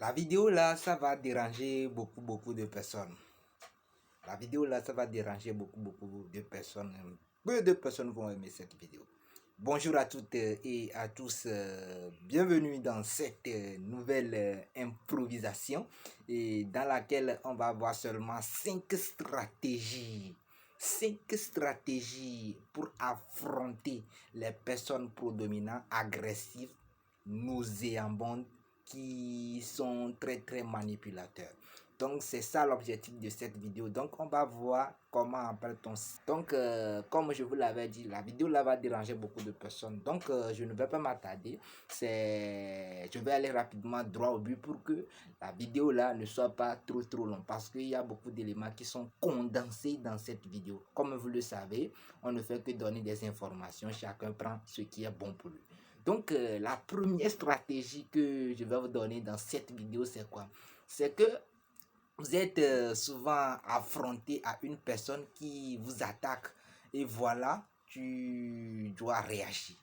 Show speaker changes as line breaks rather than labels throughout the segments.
La vidéo là, ça va déranger beaucoup de personnes. La vidéo là, ça va déranger beaucoup de personnes. Peu de personnes vont aimer cette vidéo. Bonjour à toutes et à tous. Bienvenue dans cette nouvelle improvisation et dans laquelle on va voir seulement 5 stratégies. 5 stratégies pour affronter les personnes prédominantes, agressives, nauséabondes, qui sont très manipulateurs. Donc c'est ça l'objectif de cette vidéo. Donc on va voir comment appelle-t-on. Donc comme je vous l'avais dit, la vidéo là va déranger beaucoup de personnes. Donc je ne vais pas m'attarder. Je vais aller rapidement droit au but pour que la vidéo là ne soit pas trop longue. Parce qu'il y a beaucoup d'éléments qui sont condensés dans cette vidéo. Comme vous le savez, on ne fait que donner des informations. Chacun prend ce qui est bon pour lui. Donc la première stratégie que je vais vous donner dans cette vidéo, c'est quoi? C'est que vous êtes souvent affronté à une personne qui vous attaque et voilà, tu dois réagir.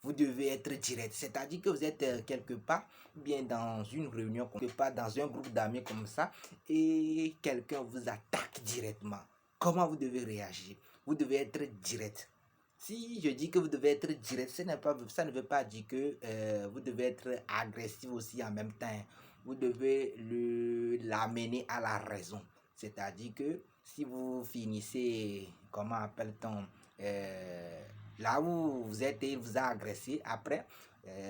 Vous devez être direct, c'est-à-dire que vous êtes quelque part, bien dans une réunion, quelque part dans un groupe d'amis comme ça, et quelqu'un vous attaque directement. Comment vous devez réagir? Vous devez être direct. Si je dis que vous devez être direct, ça ne veut pas dire que vous devez être agressif aussi en même temps. Vous devez l'amener à la raison. C'est-à-dire que si vous finissez, comment appelle-t-on, là où vous êtes et il vous a agressé, après,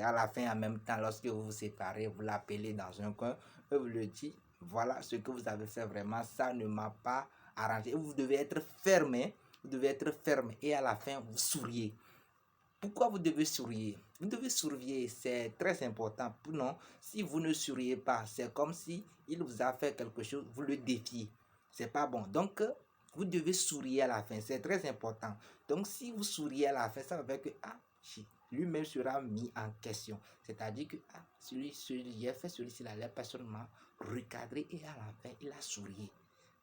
à la fin, en même temps, lorsque vous vous séparez, vous l'appelez dans un coin, et vous le dites, voilà ce que vous avez fait vraiment, ça ne m'a pas arrangé. Vous devez être fermé. Vous devez être ferme et à la fin, vous souriez. Pourquoi vous devez sourire? Vous devez sourire, c'est très important. Non, si vous ne souriez pas, c'est comme si il vous a fait quelque chose, vous le défiez. C'est pas bon. Donc, vous devez sourire à la fin, c'est très important. Donc, si vous souriez à la fin, ça veut dire que lui-même sera mis en question. C'est-à-dire que celui a fait celui-ci, la personne m'a recadré et à la fin, il a souri.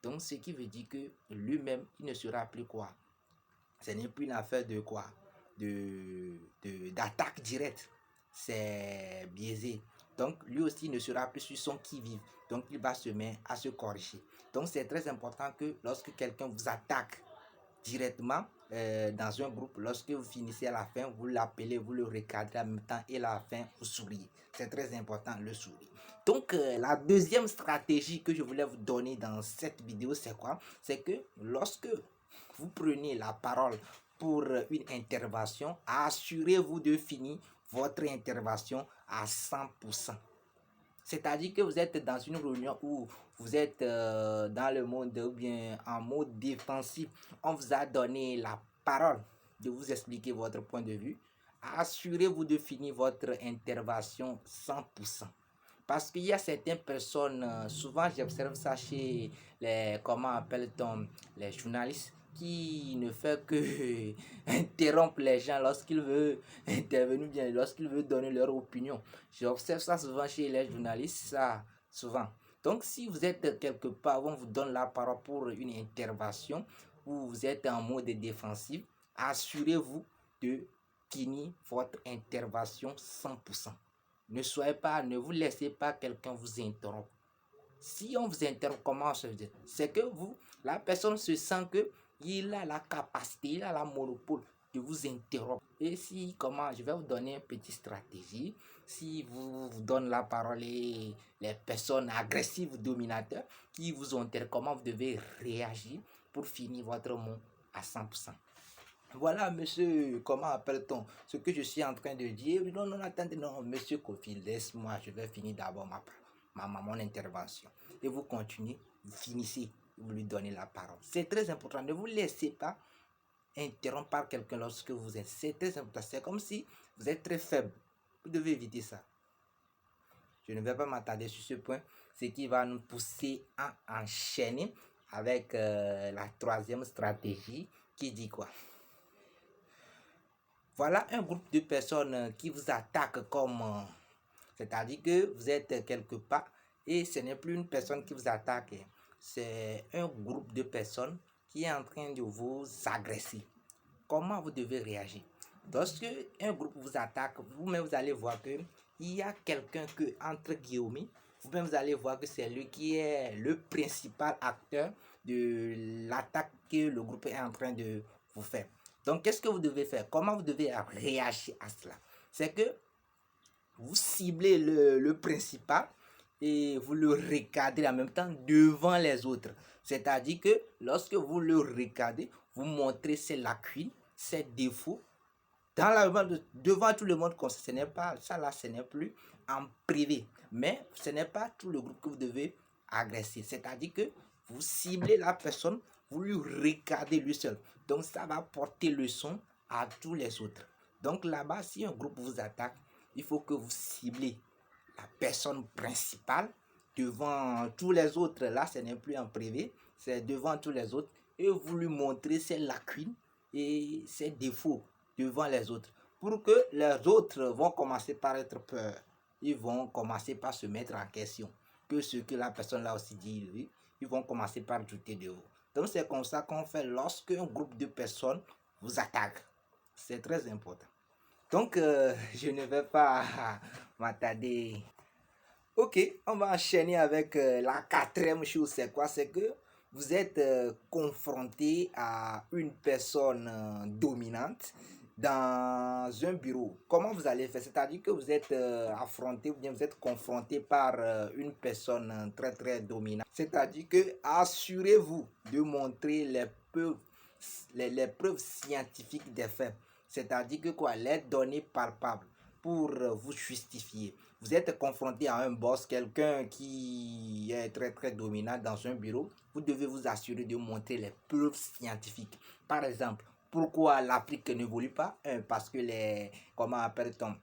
Donc, ce qui veut dire que lui-même, il ne sera plus quoi? Ce n'est plus une affaire de quoi? D'attaque directe. C'est biaisé. Donc, lui aussi ne sera plus sur son qui-vive. Donc, il va se mettre à se corriger. Donc, c'est très important que lorsque quelqu'un vous attaque directement dans un groupe, lorsque vous finissez à la fin, vous l'appelez, vous le recadrez en même temps et à la fin, vous souriez. C'est très important, le sourire. Donc, la deuxième stratégie que je voulais vous donner dans cette vidéo, c'est quoi? C'est que lorsque vous prenez la parole pour une intervention, assurez-vous de finir votre intervention à 100%. C'est-à-dire que vous êtes dans une réunion où vous êtes dans le mode ou bien en mode défensif. On vous a donné la parole de vous expliquer votre point de vue. Assurez-vous de finir votre intervention 100%. Parce qu'il y a certaines personnes, souvent j'observe ça chez les, comment appelle-t-on, les journalistes, qui ne fait que interrompre les gens lorsqu'ils veulent intervenir, bien lorsqu'ils veulent donner leur opinion. J'observe ça souvent chez les journalistes, ça souvent. Donc si vous êtes quelque part, on vous donne la parole pour une intervention, où vous êtes en mode défensif, assurez-vous de finir votre intervention 100%. Ne vous laissez pas quelqu'un vous interrompre. Si on vous interrompt, comment se dit? C'est que la personne se sent que il a la capacité, il a la monopole de vous interrompre. Et si, je vais vous donner une petite stratégie. Si vous donne la parole et les personnes agressives ou dominateurs qui vous interrompent, comment vous devez réagir pour finir votre mot à 100%. Voilà, monsieur, comment appelle-t-on ce que je suis en train de dire? Non, attendez, non, monsieur Kofi, laisse-moi, je vais finir d'abord mon intervention. Et vous continuez, vous finissez, vous lui donnez la parole. C'est très important, ne vous laissez pas interrompre par quelqu'un lorsque vous êtes. C'est très important, c'est comme si vous êtes très faible. Vous devez éviter ça. Je ne vais pas m'attarder sur ce point, ce qui va nous pousser à enchaîner avec la troisième stratégie qui dit quoi? Voilà un groupe de personnes qui vous attaquent c'est-à-dire que vous êtes quelque part et ce n'est plus une personne qui vous attaque, c'est un groupe de personnes qui est en train de vous agresser. Comment vous devez réagir? Lorsque un groupe vous attaque, vous-même vous allez voir que il y a quelqu'un que, entre guillemets, vous allez voir que c'est lui qui est le principal acteur de l'attaque que le groupe est en train de vous faire. Donc, qu'est-ce que vous devez faire? Comment vous devez réagir à cela? C'est que vous ciblez le principal et vous le recadrez en même temps devant les autres. C'est-à-dire que lorsque vous le recadrez, vous montrez ses lacunes, ses défauts, devant tout le monde, comme ce n'est pas ça là, ce n'est plus en privé. Mais ce n'est pas tout le groupe que vous devez agresser. C'est-à-dire que vous ciblez la personne, vous lui recadrez lui seul. Donc ça va porter leçon à tous les autres. Donc là-bas, si un groupe vous attaque, il faut que vous ciblez la personne principale devant tous les autres. Là, ce n'est plus en privé, c'est devant tous les autres. Et vous lui montrez ses lacunes et ses défauts devant les autres. Pour que les autres vont commencer par être peur. Ils vont commencer par se mettre en question. Que ce que la personne là aussi dit, lui, ils vont commencer par douter de vous. Donc c'est comme ça qu'on fait lorsque un groupe de personnes vous attaque. C'est très important. Donc je ne vais pas m'attarder. Ok, on va enchaîner avec la quatrième chose. C'est quoi? C'est que vous êtes confronté à une personne dominante dans un bureau. Comment vous allez faire? C'est-à-dire que vous êtes affronté ou bien vous êtes confronté par une personne très très dominante. C'est-à-dire que assurez-vous de montrer les preuves scientifiques des faits. C'est-à-dire que quoi? Les données palpables pour vous justifier. Vous êtes confronté à un boss, quelqu'un qui est très très dominant dans un bureau, vous devez vous assurer de montrer les preuves scientifiques. Par exemple, pourquoi l'Afrique n'évolue pas? Parce que comment appelle-t-on?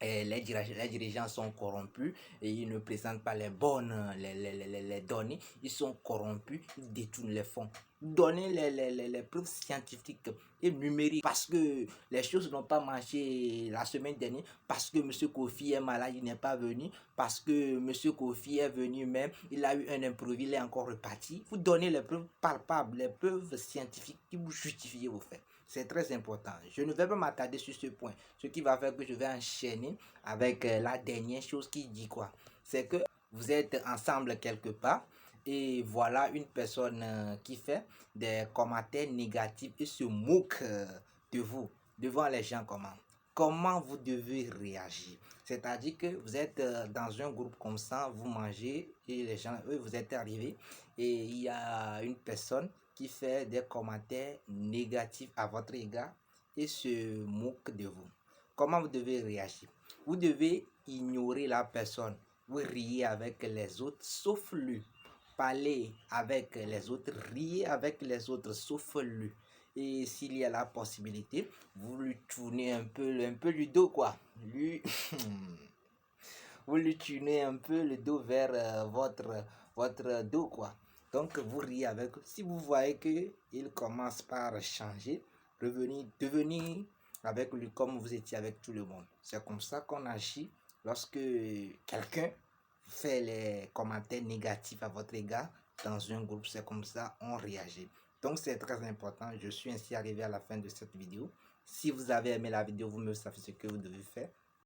Les dirigeants sont corrompus et ils ne présentent pas les bonnes les données, ils sont corrompus, ils détournent les fonds. Donnez les preuves scientifiques et numériques parce que les choses n'ont pas marché la semaine dernière, parce que M. Kofi est malade, il n'est pas venu, parce que M. Kofi est venu même, il a eu un imprévu, il est encore reparti. Vous donnez les preuves palpables, les preuves scientifiques qui vous justifient vos faits. C'est très important. Je ne vais pas m'attarder sur ce point. Ce qui va faire que je vais enchaîner avec la dernière chose qui dit quoi? C'est que vous êtes ensemble quelque part et voilà une personne qui fait des commentaires négatifs et se moque de vous devant les gens. Comment vous devez réagir? C'est-à-dire que vous êtes dans un groupe comme ça, vous mangez et les gens, eux, vous êtes arrivés et il y a une personne qui fait des commentaires négatifs à votre égard et se moque de vous. Comment vous devez réagir? Vous devez ignorer la personne. Vous riez avec les autres, sauf lui. Parlez avec les autres, riez avec les autres, sauf lui. Et s'il y a la possibilité, vous lui tournez un peu le dos, quoi. Lui, vous lui tournez un peu le dos vers votre dos, quoi. Donc, vous riez avec. Si vous voyez qu'il commence par changer, devenir avec lui comme vous étiez avec tout le monde. C'est comme ça qu'on agit lorsque quelqu'un fait les commentaires négatifs à votre égard dans un groupe. C'est comme ça on réagit. Donc, c'est très important. Je suis ainsi arrivé à la fin de cette vidéo. Si vous avez aimé la vidéo, vous me savez ce que vous devez faire.